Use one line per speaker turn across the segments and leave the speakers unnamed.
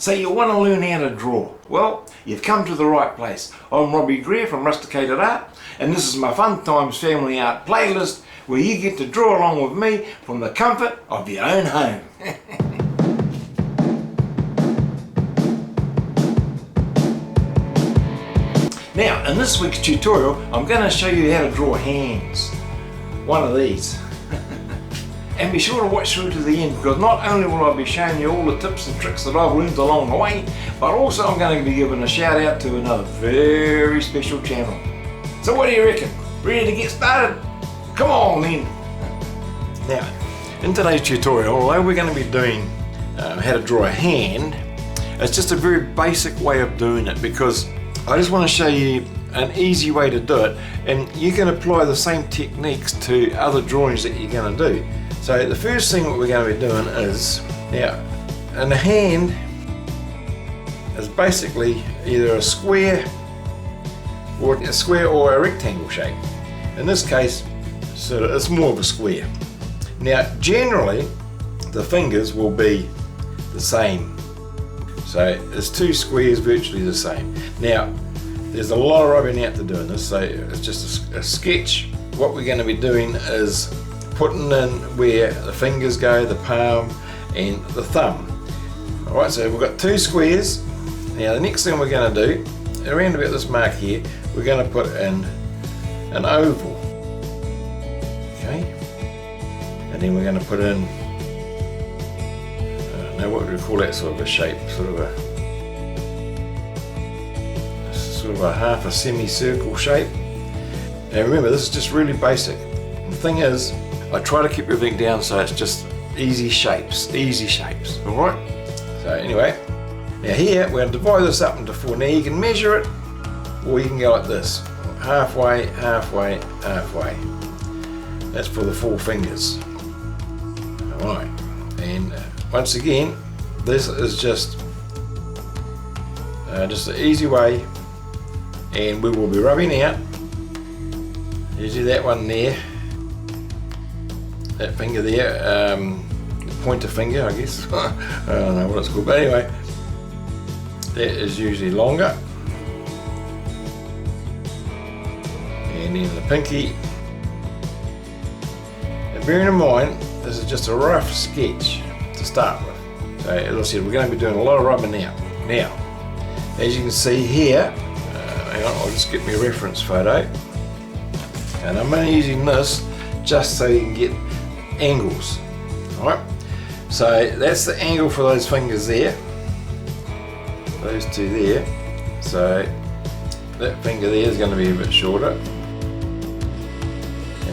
So you want to learn how to draw? Well, you've come to the right place. I'm Robbie Greer from Rusticated-Art, and this is my Fun Times Family Art playlist where you get to draw along with me from the comfort of your own home. Now, in this week's tutorial, I'm going to show you how to draw hands. One of these. And be sure to watch through to the end, because not only will I be showing you all the tips and tricks that I've learned along the way, but also I'm going to be giving a shout out to another very special channel. So what do you reckon? Ready to get started? Come on then! Now, in today's tutorial, although we're going to be doing how to draw a hand, it's just a very basic way of doing it, because I just want to show you an easy way to do it, and you can apply the same techniques to other drawings that you're going to do. So the first thing that we're going to be doing is, now, in a hand is basically either a square or a rectangle shape. In this case, so it's more of a square. Now, generally, the fingers will be the same. So it's two squares virtually the same. Now, there's a lot of rubbing out to doing this, so it's just a sketch. What we're going to be doing is putting in where the fingers go, the palm and the thumb. Alright, so we've got two squares. Now the next thing we're going to do, around about this mark here, we're going to put in an oval. Okay, and then we're going to put in, I don't know what we call that sort of a shape, sort of a half a semicircle shape. Now remember, this is just really basic. The thing is, I try to keep everything down so it's just easy shapes, alright? So anyway, now here we're going to divide this up into four. Now you can measure it, or you can go like this, halfway, halfway, halfway. That's for the four fingers. Alright, and once again, this is just an easy way, and we will be rubbing out. You see that one there, that finger there, the pointer finger, I guess. I don't know what it's called, but anyway, that is usually longer. And then the pinky. And bearing in mind, this is just a rough sketch to start with. So as I said, we're going to be doing a lot of rubbing out. Now, as you can see here, hang on, I'll just get me a reference photo. And I'm only using this just so you can get angles. Alright, so that's the angle for those fingers there, those two there. So that finger there is going to be a bit shorter,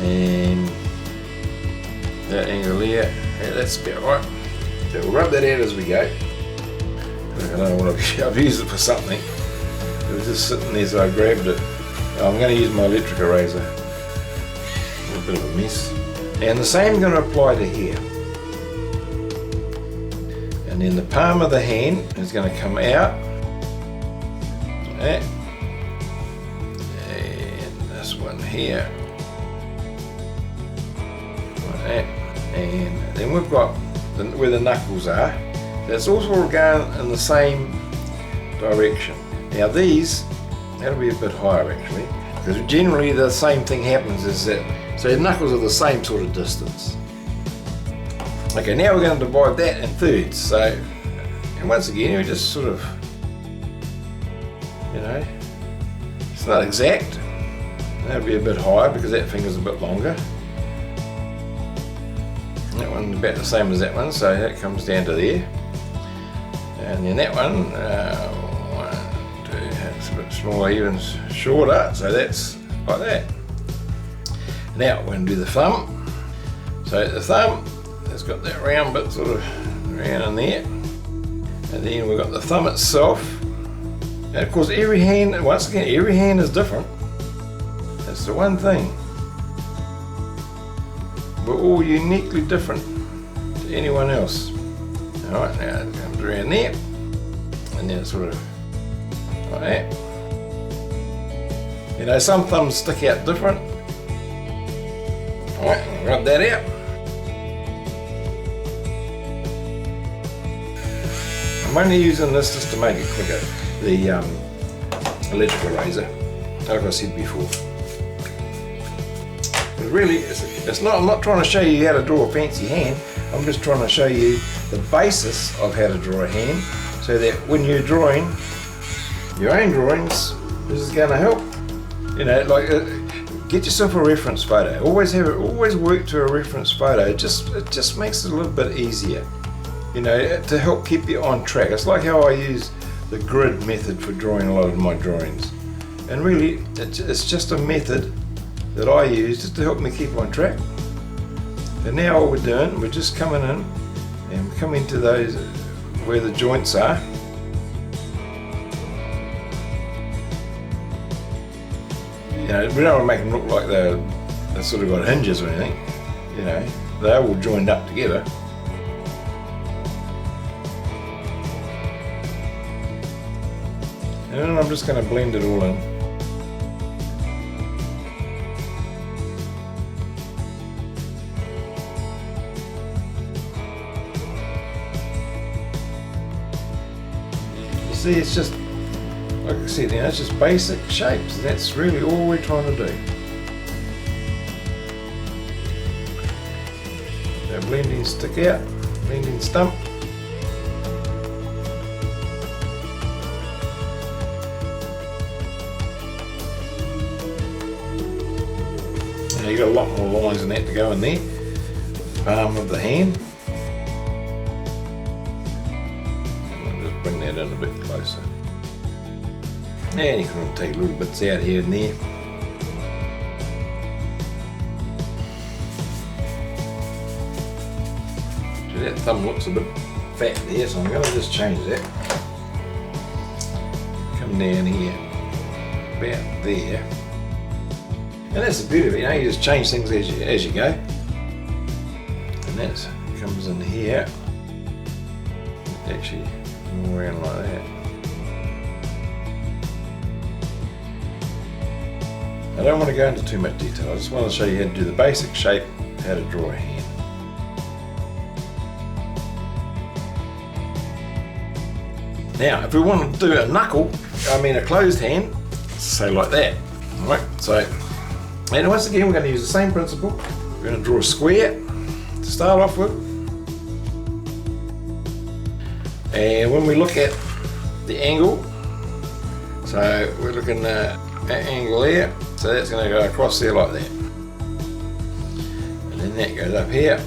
and that angle there, yeah, that's about right. So we'll rub that out as we go. I don't know what I've used it for something. It was just sitting there, so I grabbed it. I'm going to use my electric eraser. A bit of a mess. And the same is going to apply to here. And then the palm of the hand is going to come out. Like that. And this one here. Like that. And then we've got where the knuckles are. That's also going in the same direction. Now these, that'll be a bit higher actually, because generally the same thing happens is that, so the knuckles are the same sort of distance. Okay, now we're going to divide that in thirds. So, and once again, we just sort of, you know, it's not exact. That'll be a bit higher because that finger's a bit longer. That one's about the same as that one, so that comes down to there. And then that one, it's a bit smaller, even shorter, so that's like that. Now we're going to do the thumb. So the thumb has got that round bit sort of around in there, and then we've got the thumb itself. And of course every hand, once again, every hand is different. That's the one thing. We're all uniquely different to anyone else. Alright, now it comes around there, and then it's sort of like that. You know, some thumbs stick out different. Alright, rub that out. I'm only using this just to make it quicker, the electric eraser, like I said before. But really, it's not, I'm not trying to show you how to draw a fancy hand, I'm just trying to show you the basis of how to draw a hand, so that when you're drawing your own drawings, this is going to help. You know, like get yourself a reference photo. Always work to a reference photo. It just makes it a little bit easier. You know, to help keep you on track. It's like how I use the grid method for drawing a lot of my drawings. And really, it's just a method that I use just to help me keep on track. And now all we're doing, we're just coming in and coming to those where the joints are. You know, we don't want to make them look like they're sort of got hinges or anything. You know, they're all joined up together. And then I'm just going to blend it all in. You see, it's just, like I said, you know, it's just basic shapes. That's really all we're trying to do. Our blending stick out, blending stump. Now you've got a lot more lines than that to go in there. Palm of the hand. I'll just bring that in a bit closer. And you can take little bits out here and there. So that thumb looks a bit fat there, so I'm going to just change that. Come down here, about there. And that's the beauty of it, you know, you just change things as you go. And that comes in here. Actually, more around like that. I don't want to go into too much detail, I just want to show you how to do the basic shape, how to draw a hand. Now, if we want to do a knuckle, a closed hand, say like that. Alright, so, and once again we're going to use the same principle. We're going to draw a square to start off with. And when we look at the angle, so we're looking at that angle there, so that's going to go across there like that. And then that goes up here.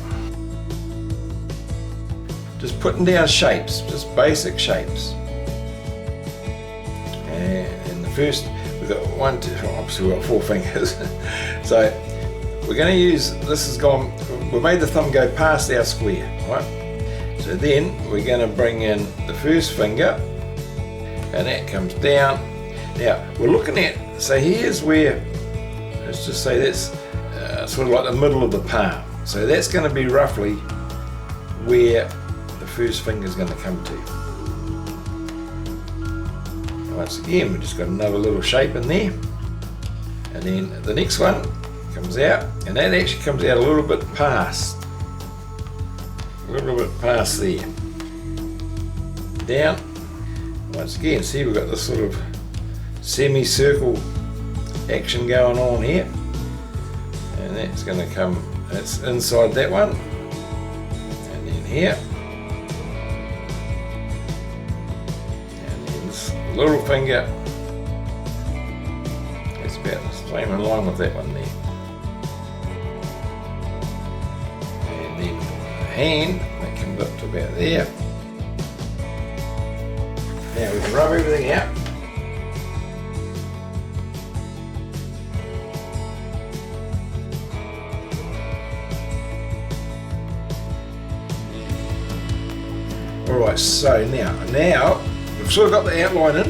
Just putting down shapes, just basic shapes. And the first, we've got one, two, obviously we've got 4 fingers. So we're going to use, this has gone, we've made the thumb go past our square, right? So then we're going to bring in the first finger, and that comes down. Now we're looking at, so here's where, let's just say that's sort of like the middle of the palm. So that's going to be roughly where the first finger is going to come to. Once again, we've just got another little shape in there. And then the next one comes out, and that actually comes out a little bit past. A little bit past there. Down. Once again, see we've got this sort of semicircle action going on here. And that's going to come, that's inside that one. And then here. And then this little finger. It's about the same in line with that one there. And then the hand, that comes up to about there. Now we can rub everything out. Alright, so now we've sort of got the outline in.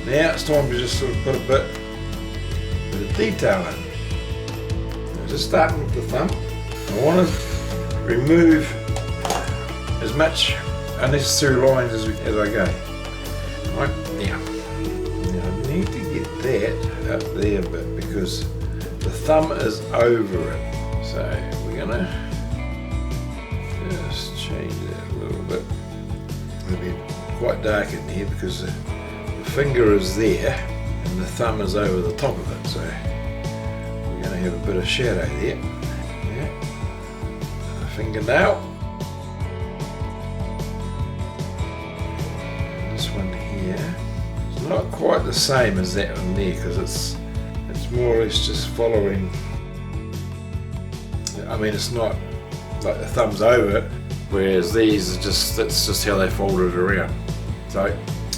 Now it's time to just sort of put a bit of detail in. Now just starting with the thumb, I want to remove as much unnecessary lines as I go. Right, now I need to get that up there a bit because the thumb is over it. So we're going to just change that a little bit. Maybe
quite dark in here because the finger is there and the thumb is over the top of it, so we're going to have a bit of shadow there. Yeah. A fingernail. And this one here is not quite the same as that one there because it's more or less just following. I mean, it's not like the thumb's over it, whereas these are that's just how they fold it around. So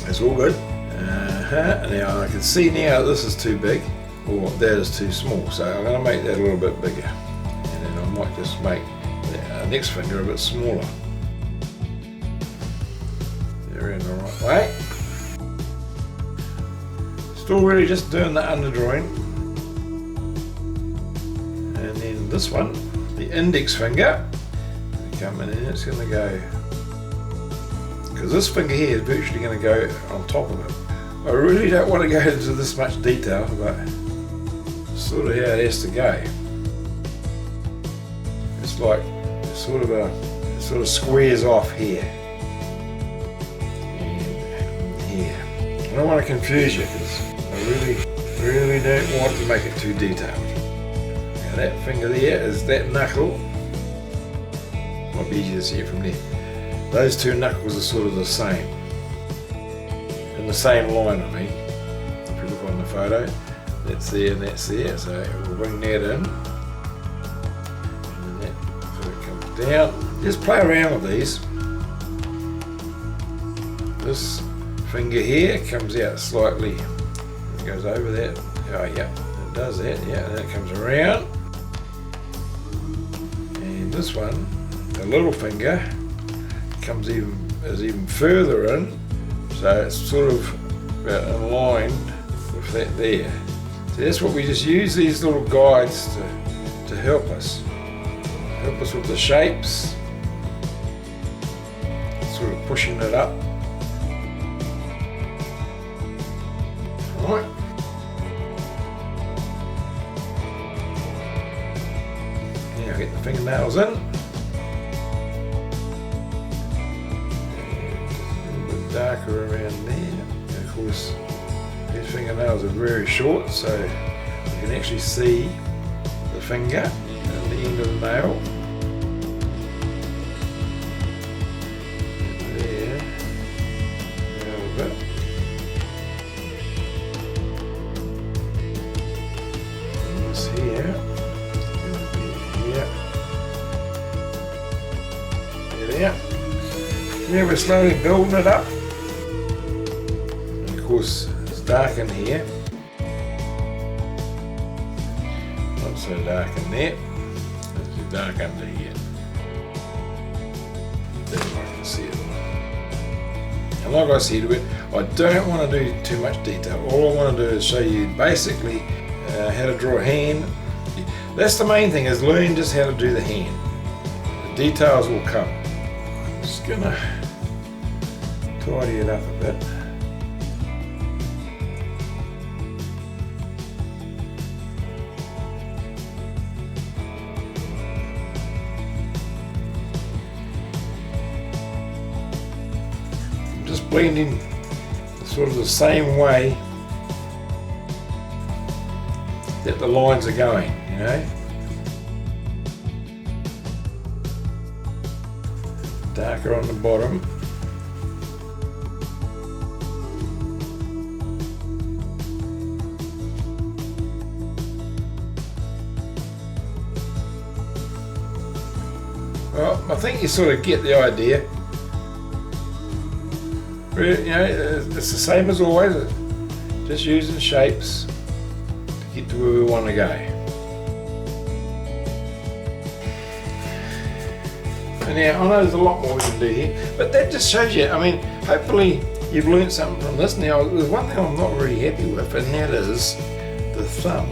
it's all good. Now I can see now this is too big, or that is too small, so I'm going to make that a little bit bigger, and then I might just make the next finger a bit smaller. They're in the right way. Still really just doing the underdrawing. And then this one, the index finger, come in and it's going to go, because this finger here is virtually going to go on top of it. I really don't want to go into this much detail, but it's sort of how it has to go. It's like it sort of squares off here and here. I don't want to confuse you because I really don't want to make it too detailed. Now that finger there is that knuckle. Might be easier to see it from there. Those two knuckles are sort of the same. In the same line, I mean. If you look on the photo, that's there and that's there. So we'll bring that in. And then that sort of comes down. Just play around with these. This finger here comes out slightly. It goes over that. Oh yeah, it does that. Yeah, and then it comes around. And this one, the little finger, comes even further in, so it's sort of aligned with that there. So that's what we just use these little guides to help us with the shapes, sort of pushing it up. All right. Now get the fingernails in. Darker around there, and of course these fingernails are very short, so you can actually see the finger and the end of the nail. And there, a little bit. And this here, and here. There. Now we're slowly building it up. Of course, it's dark in here. Not so dark in there. It's too dark under here. Then I can see it. And like I said, I don't want to do too much detail. All I want to do is show you basically how to draw a hand. That's the main thing, is learn just how to do the hand. The details will come. I'm just gonna tidy it up a bit. I'm just blending sort of the same way that the lines are going, you know. Darker on the bottom. Well, I think you sort of get the idea. You know, it's the same as always, just using shapes to get to where we want to go. And now, I know there's a lot more we can do here, but that just shows you, I mean, hopefully you've learned something from this. Now, there's one thing I'm not really happy with, and that is the thumb.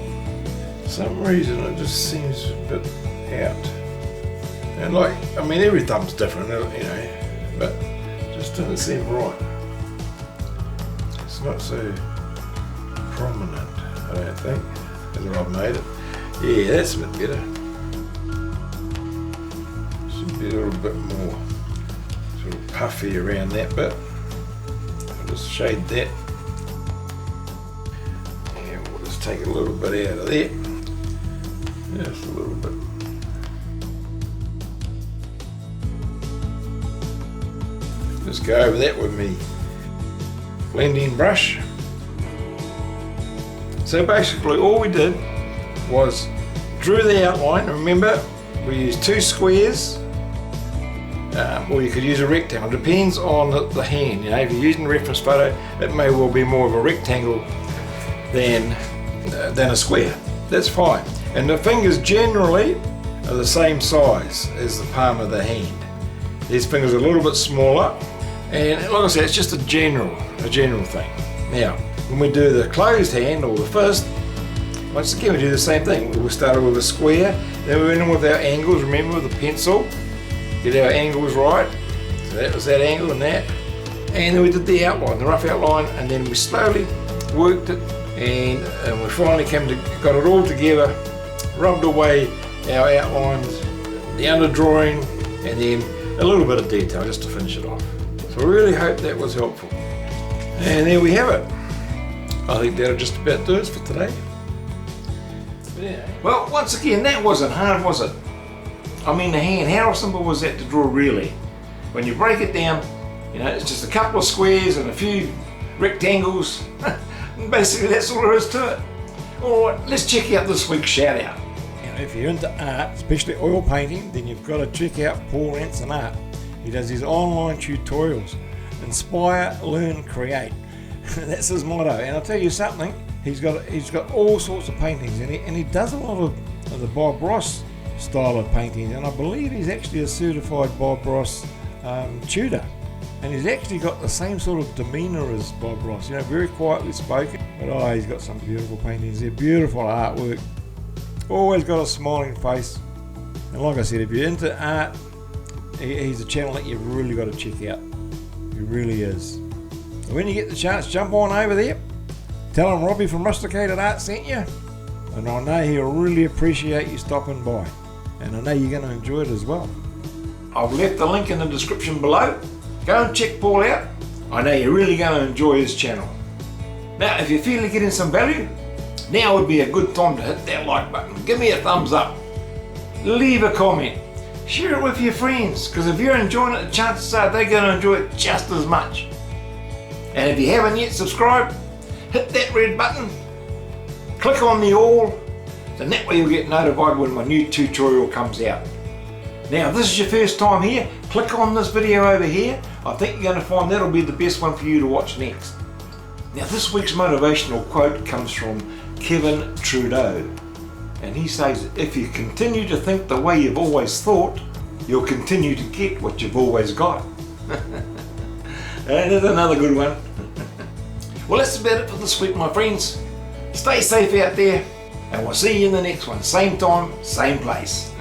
For some reason, it just seems a bit out. And like, I mean, every thumb's different, you know, but it just doesn't seem right. It's not so prominent, I don't think, as I've made it. Yeah, that's a bit better. Should be a little bit more sort of puffy around that bit. just shade that. And we'll just take a little bit out of there. Just a little bit. Just go over that with me blending brush. So basically all we did was drew the outline. Remember, we used 2 squares, or you could use a rectangle. Depends on the hand. You know, if you're using a reference photo, it may well be more of a rectangle than a square. That's fine. And the fingers generally are the same size as the palm of the hand. These fingers are a little bit smaller, and like I said, it's just a general thing. Now, when we do the closed hand or the fist, once again we do the same thing. We started with a square, then we went in with our angles, remember, with the pencil, get our angles right. So that was that angle and that. And then we did the outline, the rough outline, and then we slowly worked it, and we finally got it all together, rubbed away our outlines, the underdrawing, and then a little bit of detail just to finish it off. So I really hope that was helpful. And there we have it. I think that'll just about do us for today. Yeah.
Well, once again, that wasn't hard, was it? I mean, the hand, how simple was that to draw really? When you break it down, you know, it's just a couple of squares and a few rectangles. Basically, that's all there is to it. All right, let's check out this week's shout out.
You know, if you're into art, especially oil painting, then you've got to check out Paul Anson Art. He does his online tutorials. Inspire, learn, create. That's his motto. And I'll tell you something, he's got all sorts of paintings, and he does a lot of the Bob Ross style of painting, and I believe he's actually a certified Bob Ross tutor. And he's actually got the same sort of demeanour as Bob Ross, you know, very quietly spoken, but he's got some beautiful paintings there, beautiful artwork, always got a smiling face. And like I said, if you're into art, he's a channel that you've really got to check out. He really is. So when you get the chance, jump on over there, tell him Robbie from Rusticated-Artist sent you, and I know he'll really appreciate you stopping by, and I know you're going to enjoy it as well.
I've left the link in the description below. Go and check Paul out. I know you're really going to enjoy his channel. Now, if you feel you're getting some value, now would be a good time to hit that like button. Give me a thumbs up. Leave a comment. Share it with your friends, because if you're enjoying it, the chances are they're going to enjoy it just as much. And if you haven't yet subscribed, hit that red button. Click on the all, and that way you'll get notified when my new tutorial comes out. Now, if this is your first time here, click on this video over here. I think you're going to find that'll be the best one for you to watch next. Now, this week's motivational quote comes from Kevin Trudeau. And he says, if you continue to think the way you've always thought, you'll continue to get what you've always got. That is another good one. Well, that's about it for this week, my friends. Stay safe out there, and we'll see you in the next one. Same time, same place.